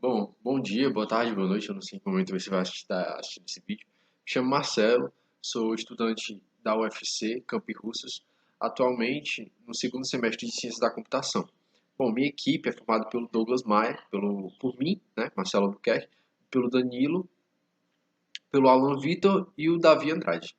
Bom dia, boa tarde, boa noite. Eu não sei em que momento você vai estar assistindo esse vídeo. Me chamo Marcelo, sou estudante da UFC Campi Russas, atualmente no segundo semestre de Ciências da Computação. Bom, minha equipe é formada pelo Douglas Maia, por mim, né, Marcelo Albuquerque, pelo Danilo, pelo Alan Vitor e o Davi Andrade.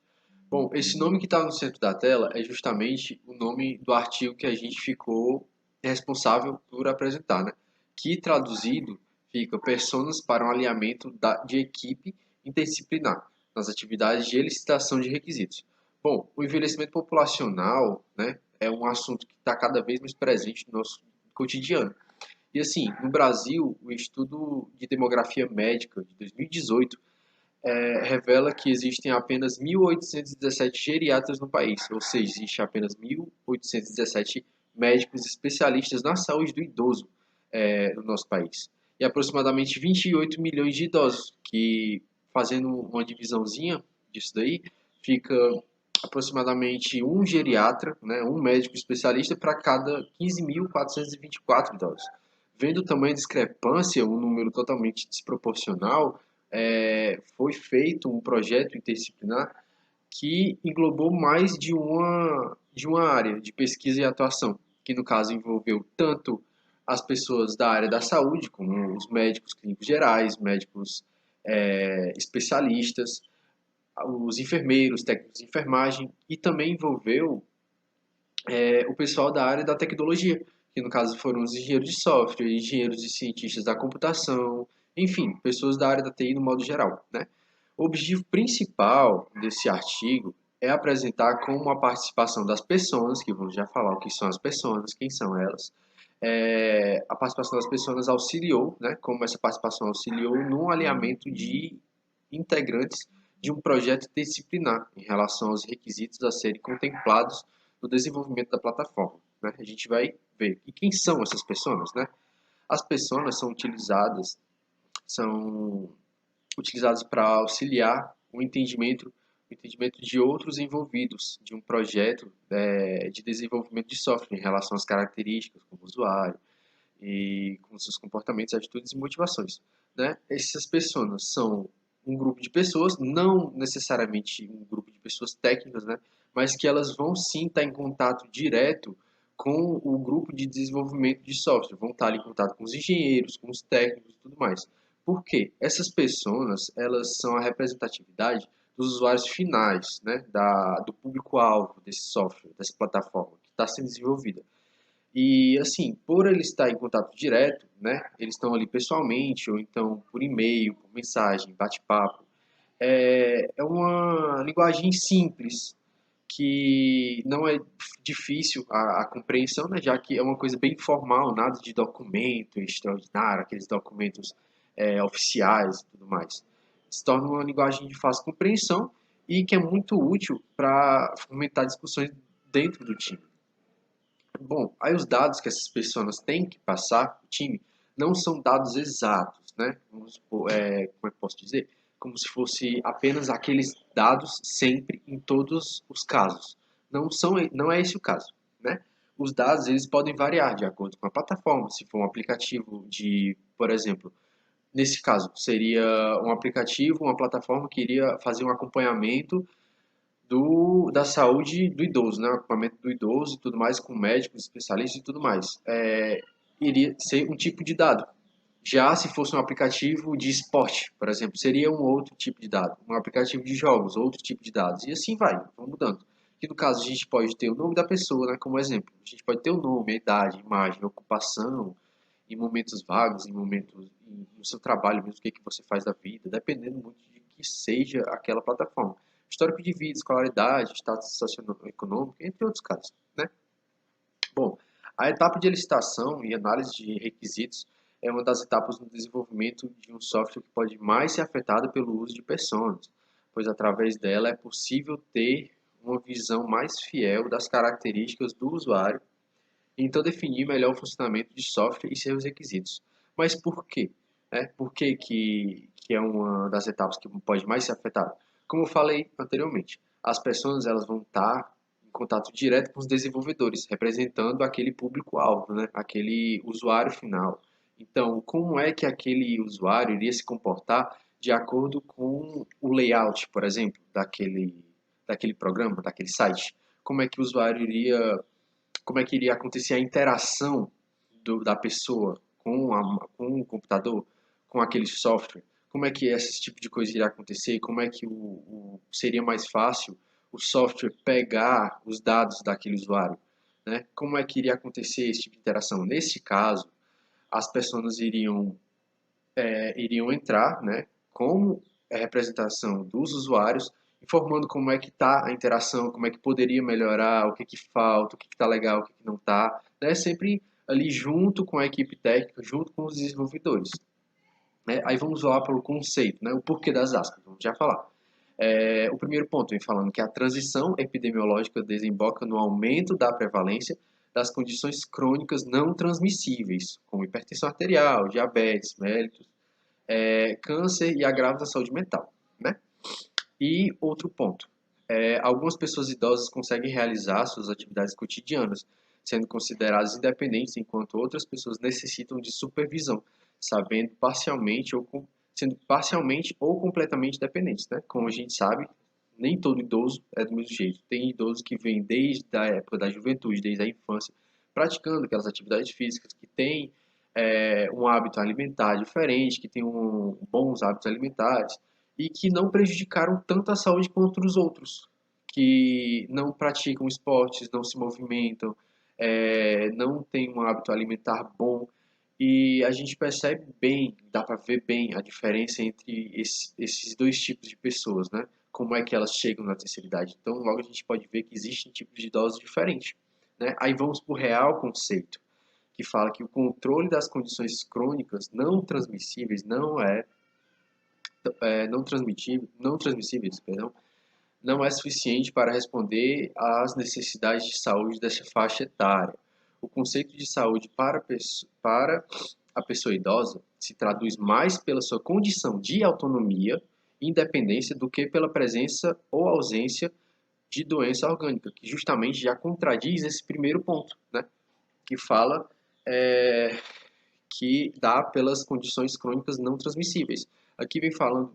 Bom, esse nome que está no centro da tela é justamente o nome do artigo que a gente ficou responsável por apresentar, né? Que traduzido fica Personas para um alinhamento de equipe interdisciplinar nas atividades de elicitação de requisitos. Bom, o envelhecimento populacional, né, é um assunto que está cada vez mais presente no nosso cotidiano. E assim, no Brasil, o estudo de demografia médica de 2018 revela que existem apenas 1.817 geriatras no país, ou seja, existe apenas 1.817 médicos especialistas na saúde do idoso no nosso país. E aproximadamente 28 milhões de idosos, que fazendo uma divisãozinha disso daí, fica aproximadamente um geriatra, né, um médico especialista para cada 15.424 idosos. Vendo o tamanho de discrepância, um número totalmente desproporcional, foi feito um projeto interdisciplinar que englobou mais de uma área de pesquisa e atuação, que no caso envolveu tanto as pessoas da área da saúde, como os médicos clínicos gerais, médicos especialistas, os enfermeiros, técnicos de enfermagem, e também envolveu o pessoal da área da tecnologia, que no caso foram os engenheiros de software, engenheiros e cientistas da computação, enfim, pessoas da área da TI no modo geral, né? O objetivo principal desse artigo é apresentar como a participação das pessoas, que vamos já falar o que são as pessoas, quem são elas, a participação das pessoas auxiliou, né, como essa participação auxiliou no alinhamento de integrantes de um projeto disciplinar em relação aos requisitos a serem contemplados no desenvolvimento da plataforma, né? A gente vai ver. E quem são essas pessoas, né? As pessoas são utilizadas para auxiliar o entendimento de outros envolvidos de um projeto de desenvolvimento de software em relação às características como usuário e com seus comportamentos, atitudes e motivações, né? Essas pessoas são um grupo de pessoas, não necessariamente um grupo de pessoas técnicas, né? Mas que elas vão sim estar em contato direto com o grupo de desenvolvimento de software, vão estar ali em contato com os engenheiros, com os técnicos e tudo mais. Por quê? Essas pessoas, elas são a representatividade dos usuários finais, né? Do público-alvo desse software, dessa plataforma que está sendo desenvolvida. E assim, por ele estar em contato direto, né? Eles estão ali pessoalmente, ou então por e-mail, por mensagem, bate-papo. É uma linguagem simples, que não é difícil a compreensão, né? Já que é uma coisa bem formal, nada de documento extraordinário, aqueles documentos oficiais e tudo mais. Se torna uma linguagem de fácil compreensão e que é muito útil para fomentar discussões dentro do time. Bom, aí os dados que essas pessoas têm que passar para o time não são dados exatos, né? Vamos supor, como é que eu posso dizer? Como se fosse apenas aqueles dados sempre em todos os casos. Não é esse o caso, né? Os dados eles podem variar de acordo com a plataforma. Se for um aplicativo de, por exemplo, nesse caso seria um aplicativo, uma plataforma que iria fazer um acompanhamento da saúde do idoso, né? O acompanhamento do idoso e tudo mais, com médicos, especialistas e tudo mais. Iria ser um tipo de dado. Já se fosse um aplicativo de esporte, por exemplo, seria um outro tipo de dado. Um aplicativo de jogos, outro tipo de dados. E assim vai, vão mudando. E no caso, a gente pode ter o nome da pessoa, né, como exemplo. A gente pode ter o nome, a idade, a imagem, a ocupação, em momentos vagos, no seu trabalho mesmo, o que, que você faz da vida, dependendo muito de que seja aquela plataforma. Histórico de vida, escolaridade, status socioeconômico, entre outros casos, né? Bom, a etapa de licitação e análise de requisitos é uma das etapas no desenvolvimento de um software que pode mais ser afetado pelo uso de personas, pois através dela é possível ter uma visão mais fiel das características do usuário e então definir melhor o funcionamento de software e seus requisitos. Mas por quê? Por que é uma das etapas que pode mais ser afetada? Como eu falei anteriormente, as pessoas elas vão estar em contato direto com os desenvolvedores, representando aquele público-alvo, né? Aquele usuário final. Então, como é que aquele usuário iria se comportar de acordo com o layout, por exemplo, daquele programa, daquele site? Como é que o usuário iria, como é que iria acontecer a interação da pessoa com o computador, com aquele software? Como é que esse tipo de coisa iria acontecer? Como é que seria mais fácil o software pegar os dados daquele usuário, né? Como é que iria acontecer esse tipo de interação? Nesse caso, as pessoas iriam entrar, né, como representação dos usuários, informando como é que está a interação, como é que poderia melhorar, o que que falta, o que está legal, o que que não está, né, sempre ali junto com a equipe técnica, junto com os desenvolvedores. Né? Aí vamos lá para o conceito, né, o porquê das aspas, vamos já falar. O primeiro ponto vem falando que a transição epidemiológica desemboca no aumento da prevalência das condições crônicas não transmissíveis, como hipertensão arterial, diabetes, mellitus, câncer e agravos da saúde mental, né? E outro ponto, algumas pessoas idosas conseguem realizar suas atividades cotidianas, sendo consideradas independentes, enquanto outras pessoas necessitam de supervisão, sabendo parcialmente sendo parcialmente ou completamente dependentes, né? Como a gente sabe, nem todo idoso é do mesmo jeito. Tem idosos que vêm desde a época da juventude, desde a infância, praticando aquelas atividades físicas, que têm um hábito alimentar diferente, que têm bons hábitos alimentares, e que não prejudicaram tanto a saúde quanto os outros, que não praticam esportes, não se movimentam, não têm um hábito alimentar bom. E a gente percebe bem, dá para ver bem a diferença entre esses dois tipos de pessoas, né? Como é que elas chegam na terceira idade. Então, logo a gente pode ver que existem tipos de idosos diferentes, né? Aí vamos para o real conceito, que fala que o controle das condições crônicas não transmissíveis não transmissíveis, perdão, não é suficiente para responder às necessidades de saúde dessa faixa etária. O conceito de saúde para a pessoa idosa se traduz mais pela sua condição de autonomia e independência do que pela presença ou ausência de doença orgânica, que justamente já contradiz esse primeiro ponto, né? Que fala é, que dá pelas condições crônicas não transmissíveis. Aqui vem falando,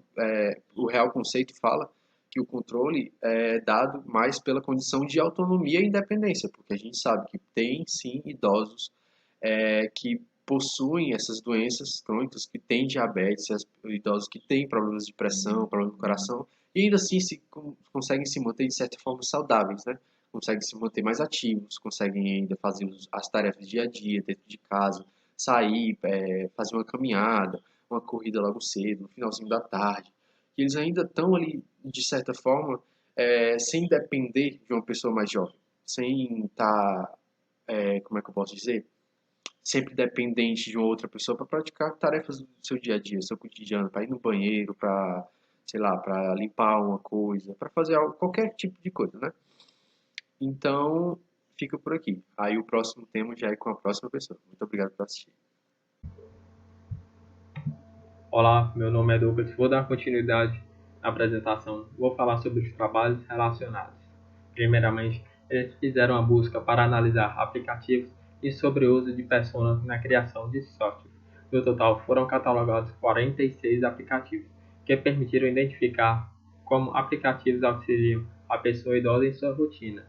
o real conceito fala que o controle é dado mais pela condição de autonomia e independência, porque a gente sabe que tem sim idosos que possuem essas doenças crônicas, que têm diabetes, idosos que têm problemas de pressão, problemas do coração, e ainda assim conseguem se manter de certa forma saudáveis, né? Conseguem se manter mais ativos, conseguem ainda fazer as tarefas dia a dia, dentro de casa, sair, fazer uma caminhada, uma corrida logo cedo, no finalzinho da tarde. E eles ainda estão ali, de certa forma, sem depender de uma pessoa mais jovem, sem estar, como é que eu posso dizer? Sempre dependente de uma outra pessoa para praticar tarefas do seu dia a dia, seu cotidiano, para ir no banheiro, para, sei lá, para limpar uma coisa, para fazer qualquer tipo de coisa, né? Então, fica por aqui. Aí o próximo tema já é com a próxima pessoa. Muito obrigado por assistir. Olá, meu nome é Douglas. Vou dar continuidade à apresentação. Vou falar sobre os trabalhos relacionados. Primeiramente, eles fizeram a busca para analisar aplicativos e sobre o uso de personas na criação de software. No total, foram catalogados 46 aplicativos, que permitiram identificar como aplicativos auxiliam a pessoa idosa em sua rotina.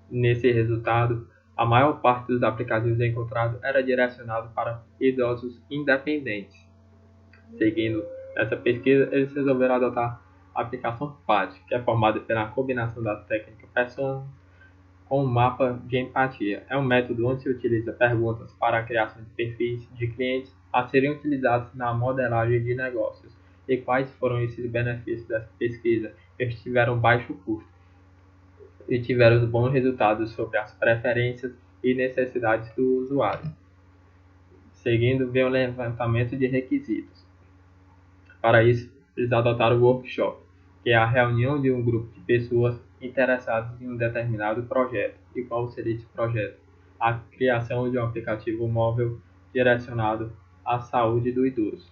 Nesse resultado, a maior parte dos aplicativos encontrados era direcionado para idosos independentes. Seguindo essa pesquisa, eles resolveram adotar a aplicação PAD, que é formada pela combinação da técnica Persona com um mapa de empatia. É um método onde se utiliza perguntas para a criação de perfis de clientes a serem utilizados na modelagem de negócios. E quais foram esses benefícios dessa pesquisa? Eles tiveram baixo custo e tiveram bons resultados sobre as preferências e necessidades do usuário. Seguindo, vem o levantamento de requisitos. Para isso, eles adotaram o workshop, que é a reunião de um grupo de pessoas interessadas em um determinado projeto. E qual seria esse projeto? A criação de um aplicativo móvel direcionado à saúde do idoso,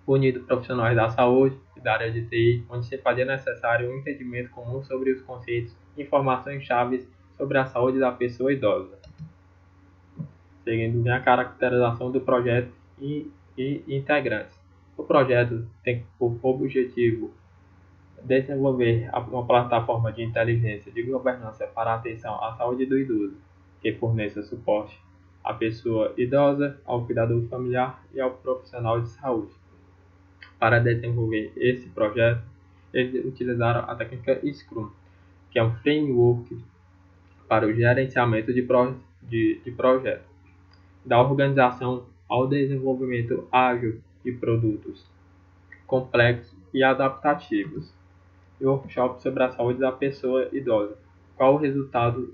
unindo profissionais da saúde e da área de TI, onde se fazia necessário um entendimento comum sobre os conceitos e informações chaves sobre a saúde da pessoa idosa. Seguindo a caracterização do projeto e integrantes. O projeto tem por objetivo desenvolver uma plataforma de inteligência de governança para a atenção à saúde do idoso, que forneça suporte à pessoa idosa, ao cuidador familiar e ao profissional de saúde. Para desenvolver esse projeto, eles utilizaram a técnica Scrum, que é um framework para o gerenciamento de projetos, da organização ao desenvolvimento ágil de produtos complexos e adaptativos. E workshop sobre a saúde da pessoa idosa. Qual o resultado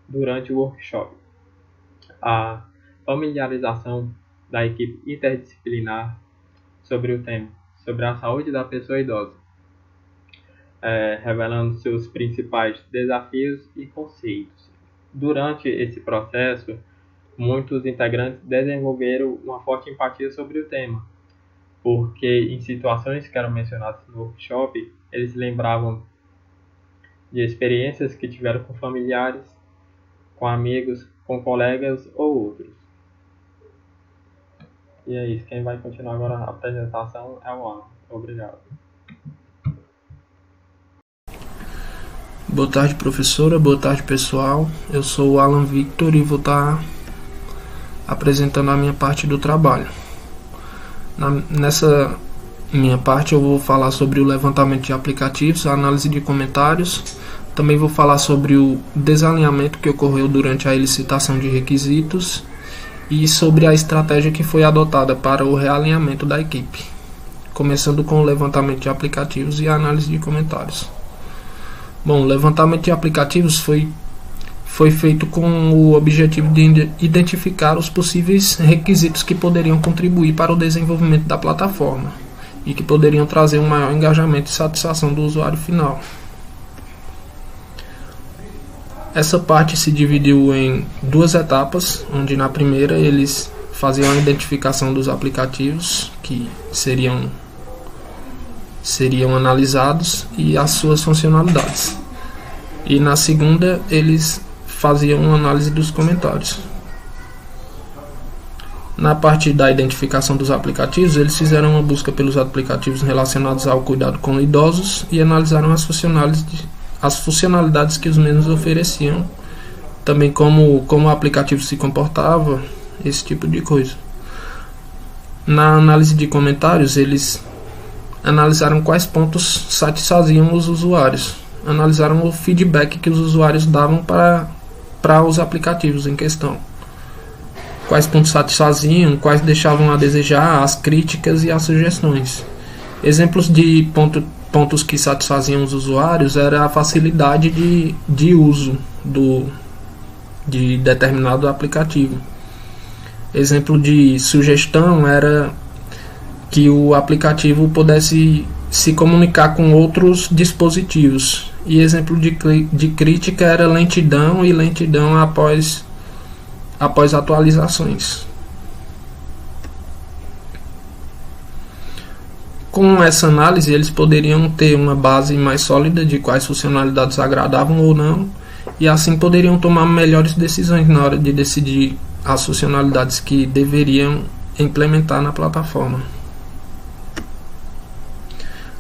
durante o workshop? A familiarização da equipe interdisciplinar sobre o tema, sobre a saúde da pessoa idosa, revelando seus principais desafios e conceitos. Durante esse processo, muitos integrantes desenvolveram uma forte empatia sobre o tema, porque em situações que eram mencionadas no workshop, eles lembravam de experiências que tiveram com familiares, com amigos, com colegas ou outros. E é isso, quem vai continuar agora a apresentação é o Alan. Obrigado. Boa tarde, professora. Boa tarde, pessoal. Eu sou o Alan Victor e vou estar apresentando a minha parte do trabalho. Nessa minha parte eu vou falar sobre o levantamento de aplicativos, a análise de comentários. Também vou falar sobre o desalinhamento que ocorreu durante a elicitação de requisitos e sobre a estratégia que foi adotada para o realinhamento da equipe, começando com o levantamento de aplicativos e a análise de comentários. Bom, o levantamento de aplicativos foi feito com o objetivo de identificar os possíveis requisitos que poderiam contribuir para o desenvolvimento da plataforma e que poderiam trazer um maior engajamento e satisfação do usuário final. Essa parte se dividiu em duas etapas, onde na primeira eles faziam a identificação dos aplicativos que seriam analisados e as suas funcionalidades. E na segunda eles faziam uma análise dos comentários. Na parte da identificação dos aplicativos, eles fizeram uma busca pelos aplicativos relacionados ao cuidado com idosos e analisaram as funcionalidades que os mesmos ofereciam, também como o aplicativo se comportava, esse tipo de coisa. Na análise de comentários, eles analisaram quais pontos satisfaziam os usuários, analisaram o feedback que os usuários davam para os aplicativos em questão, quais pontos satisfaziam, quais deixavam a desejar, as críticas e as sugestões. Exemplos de pontos que satisfaziam os usuários era a facilidade de uso de determinado aplicativo. Exemplo de sugestão era que o aplicativo pudesse se comunicar com outros dispositivos. E exemplo de crítica era lentidão e lentidão após atualizações. Com essa análise, eles poderiam ter uma base mais sólida de quais funcionalidades agradavam ou não, e assim poderiam tomar melhores decisões na hora de decidir as funcionalidades que deveriam implementar na plataforma.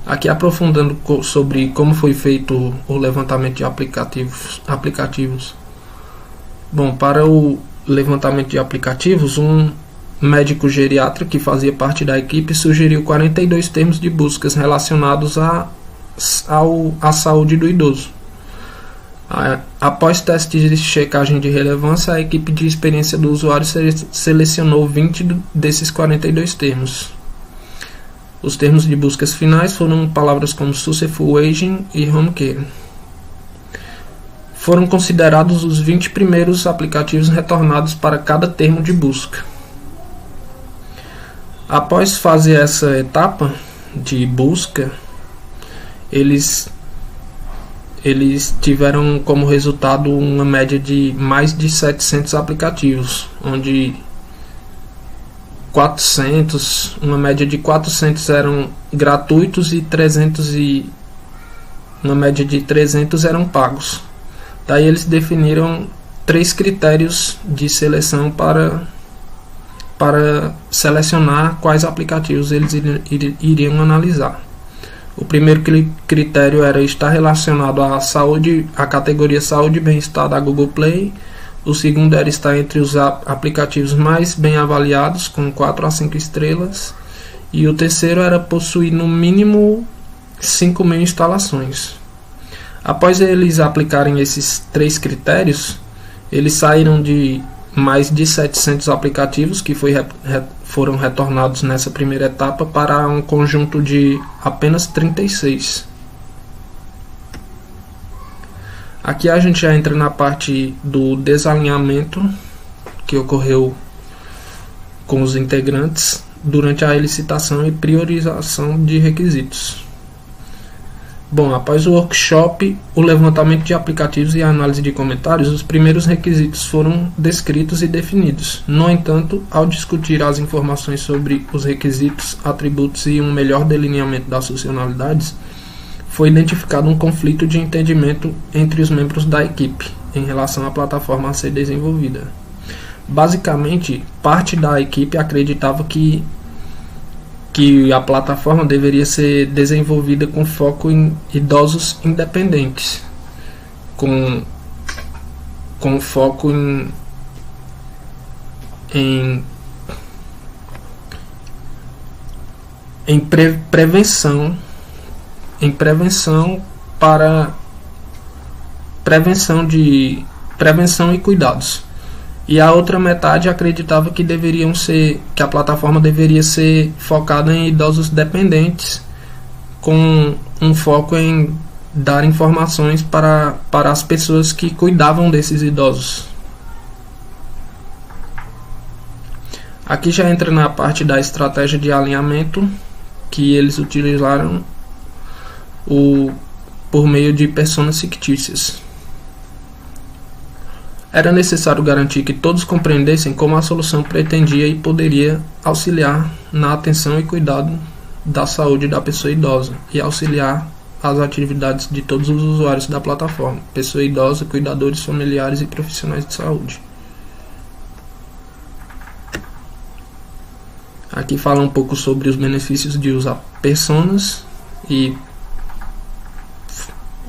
Aqui aprofundando sobre como foi feito o levantamento de aplicativos. Bom, para o levantamento de aplicativos, um médico geriatra que fazia parte da equipe sugeriu 42 termos de buscas relacionados à saúde do idoso. Após testes de checagem de relevância, a equipe de experiência do usuário selecionou 20 desses 42 termos. Os termos de buscas finais foram palavras como Successful Aging e Home Care. Foram considerados os 20 primeiros aplicativos retornados para cada termo de busca. Após fazer essa etapa de busca, eles tiveram como resultado uma média de mais de 700 aplicativos, onde uma média de 400 eram gratuitos e uma média de 300 eram pagos. Daí eles definiram 3 critérios de seleção para para selecionar quais aplicativos eles iriam analisar. O primeiro critério era estar relacionado à saúde, à categoria saúde e bem-estar da Google Play. O segundo era estar entre os aplicativos mais bem avaliados, com 4 a 5 estrelas. E o terceiro era possuir no mínimo 5.000 instalações. Após eles aplicarem esses 3 critérios, eles saíram de mais de 700 aplicativos que foram retornados nessa primeira etapa para um conjunto de apenas 36. Aqui a gente já entra na parte do desalinhamento que ocorreu com os integrantes durante a licitação e priorização de requisitos. Bom, após o workshop, o levantamento de aplicativos e a análise de comentários, os primeiros requisitos foram descritos e definidos. No entanto, ao discutir as informações sobre os requisitos, atributos e um melhor delineamento das funcionalidades, foi identificado um conflito de entendimento entre os membros da equipe em relação à plataforma a ser desenvolvida. Basicamente, parte da equipe acreditava que a plataforma deveria ser desenvolvida com foco em idosos independentes, com foco em prevenção para prevenção e cuidados. E a outra metade acreditava que a plataforma deveria ser focada em idosos dependentes, com um foco em dar informações para as pessoas que cuidavam desses idosos. Aqui já entra na parte da estratégia de alinhamento, que eles utilizaram por meio de personas fictícias. Era necessário garantir que todos compreendessem como a solução pretendia e poderia auxiliar na atenção e cuidado da saúde da pessoa idosa e auxiliar as atividades de todos os usuários da plataforma, pessoa idosa, cuidadores, familiares e profissionais de saúde. Aqui fala um pouco sobre os benefícios de usar personas e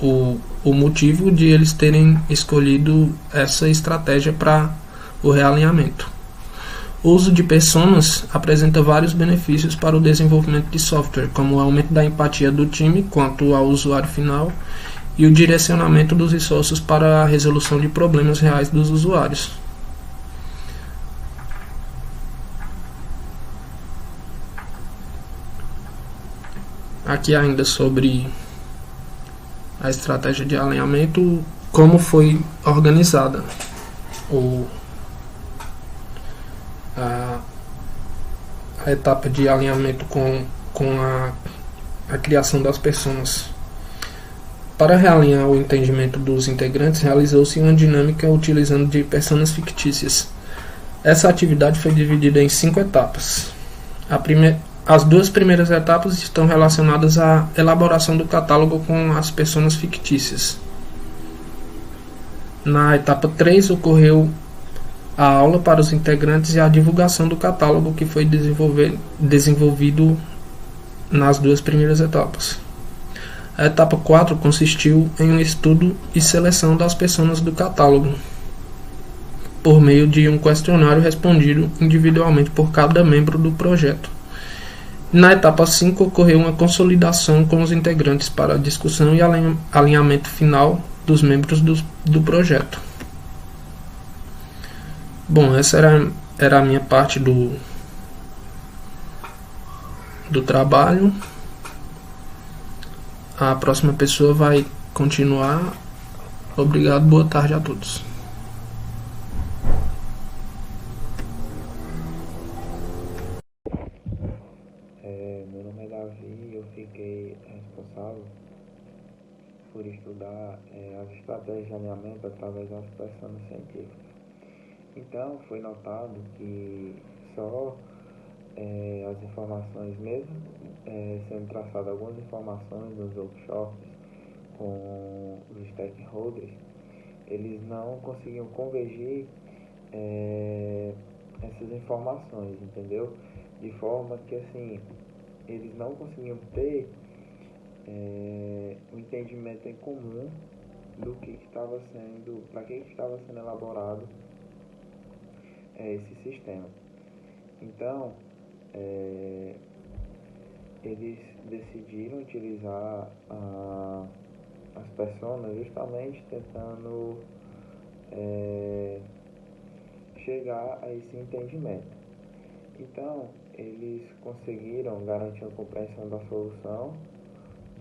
o motivo de eles terem escolhido essa estratégia para o realinhamento. O uso de personas apresenta vários benefícios para o desenvolvimento de software, como o aumento da empatia do time quanto ao usuário final e o direcionamento dos esforços para a resolução de problemas reais dos usuários. Aqui ainda sobre a estratégia de alinhamento, como foi organizada a etapa de alinhamento com a criação das personas. Para realinhar o entendimento dos integrantes, realizou-se uma dinâmica utilizando de personas fictícias. Essa atividade foi dividida em 5 etapas. As 2 primeiras etapas estão relacionadas à elaboração do catálogo com as personas fictícias. Na etapa 3 ocorreu a aula para os integrantes e a divulgação do catálogo que foi desenvolvido nas 2 primeiras etapas. A etapa 4 consistiu em um estudo e seleção das personas do catálogo, por meio de um questionário respondido individualmente por cada membro do projeto. Na etapa 5 ocorreu uma consolidação com os integrantes para a discussão e alinhamento final dos membros do projeto. Bom, essa era a minha parte do trabalho. A próxima pessoa vai continuar. Obrigado, boa tarde a todos. Meu nome é Davi e eu fiquei responsável por estudar as estratégias de alinhamento através das personas científicas. Então, foi notado que só as informações mesmo, sendo traçadas algumas informações nos workshops com os stakeholders, eles não conseguiam convergir essas informações, entendeu? De forma que, assim, eles não conseguiam ter um entendimento em comum do que estava sendo, para que estava sendo elaborado esse sistema. Então, eles decidiram utilizar as pessoas justamente tentando chegar a esse entendimento. Então, eles conseguiram garantir a compreensão da solução,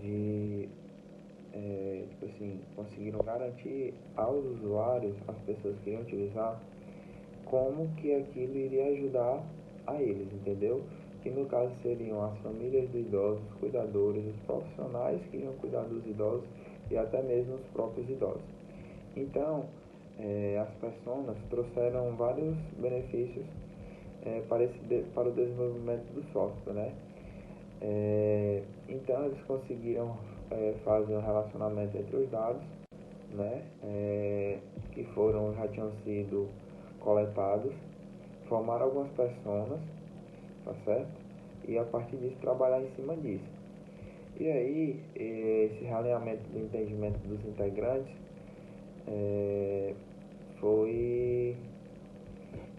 tipo assim, conseguiram garantir aos usuários, às pessoas que iriam utilizar, como que aquilo iria ajudar a eles, entendeu? Que no caso seriam as famílias dos idosos, os cuidadores, os profissionais que iriam cuidar dos idosos e até mesmo os próprios idosos. Então, as pessoas trouxeram vários benefícios para o desenvolvimento do software, né? Então, eles conseguiram fazer um relacionamento entre os dados, né? Que já tinham sido coletados, formar algumas pessoas, tá certo? E a partir disso trabalhar em cima disso. E aí, esse realinhamento do entendimento dos integrantes foi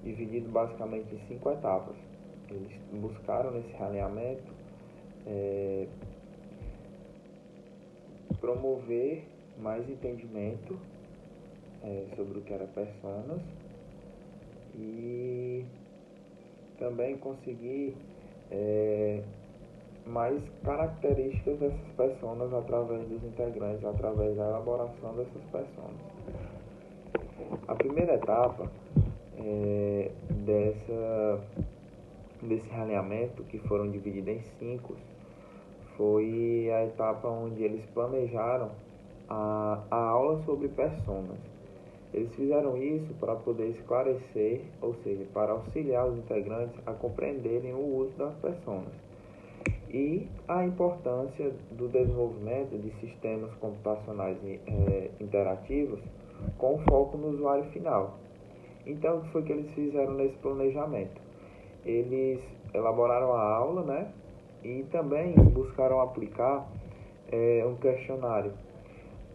dividido basicamente em 5 etapas. Eles buscaram nesse realinhamento promover mais entendimento sobre o que era personas e também conseguir mais características dessas pessoas através dos integrantes, através da elaboração dessas pessoas. A primeira etapa desse realinhamento, que foram divididas em 5, foi a etapa onde eles planejaram a aula sobre personas. Eles fizeram isso para poder esclarecer, ou seja, para auxiliar os integrantes a compreenderem o uso das personas e a importância do desenvolvimento de sistemas computacionais interativos com foco no usuário final. Então, o que foi que eles fizeram nesse planejamento? Eles elaboraram a aula, né? E também buscaram aplicar um questionário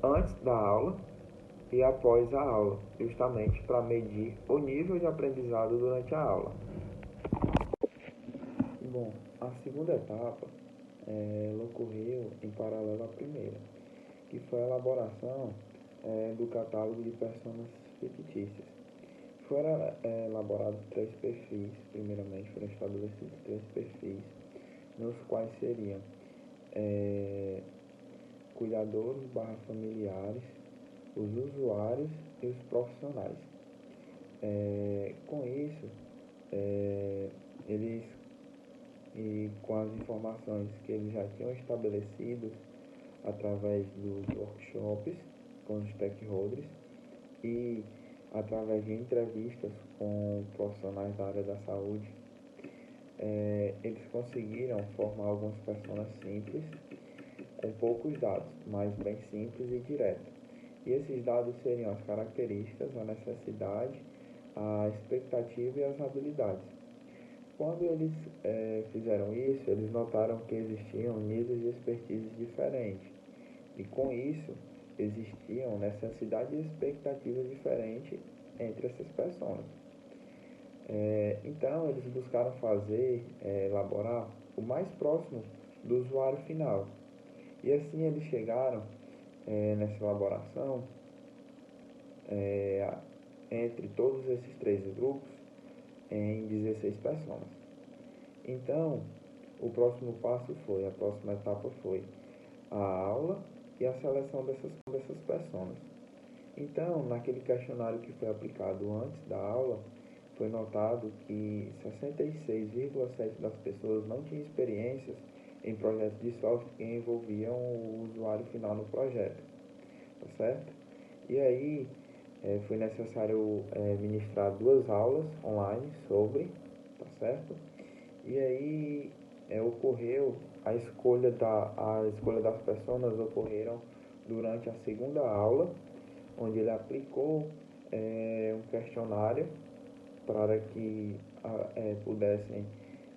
antes da aula e após a aula, justamente para medir o nível de aprendizado durante a aula. Bom, a segunda etapa ocorreu em paralelo à primeira, que foi a elaboração do catálogo de personas fictícias. Foram elaborados 3 perfis, primeiramente foram estabelecidos 3 perfis, nos quais seriam cuidadores / familiares, os usuários e os profissionais. Com isso, eles, e com as informações que eles já tinham estabelecido através dos workshops com os stakeholders e através de entrevistas com profissionais da área da saúde, eles conseguiram formar algumas pessoas simples, com poucos dados, mas bem simples e direto. E esses dados seriam as características, a necessidade, a expectativa e as habilidades. Quando eles fizeram isso, eles notaram que existiam níveis de expertise diferentes. E com isso, existiam necessidades e expectativas diferentes entre essas pessoas. Então, eles buscaram elaborar o mais próximo do usuário final. E assim eles chegaram nessa elaboração entre todos esses 3 grupos em 16 pessoas. Então, a próxima etapa foi a aula e a seleção dessas pessoas. Então, naquele questionário que foi aplicado antes da aula, foi notado que 66,7% das pessoas não tinham experiências em projetos de software que envolviam o usuário final no projeto, tá certo? E aí, foi necessário ministrar 2 aulas online sobre, tá certo? E aí ocorreu a escolha das pessoas ocorreram durante a segunda aula, onde ele aplicou um questionário para que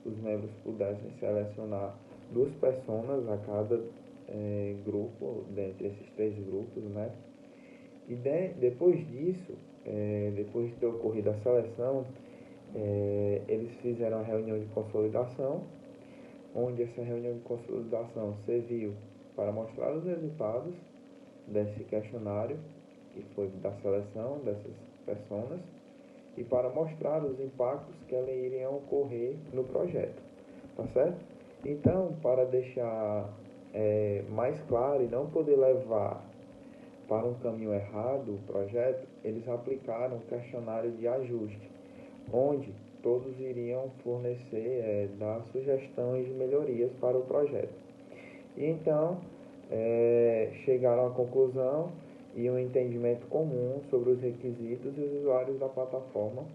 os membros pudessem selecionar 2 pessoas a cada grupo, dentre esses 3 grupos, né? E depois disso, depois de ter ocorrido a seleção, eles fizeram a reunião de consolidação, onde essa reunião de consolidação serviu para mostrar os resultados desse questionário, que foi da seleção dessas pessoas, e para mostrar os impactos que elas iriam ocorrer no projeto, tá certo? Então, para deixar mais claro e não poder levar para um caminho errado o projeto, eles aplicaram um questionário de ajuste, onde todos iriam fornecer, dar sugestões de melhorias para o projeto. E então, chegaram à conclusão e um entendimento comum sobre os requisitos e os usuários da plataforma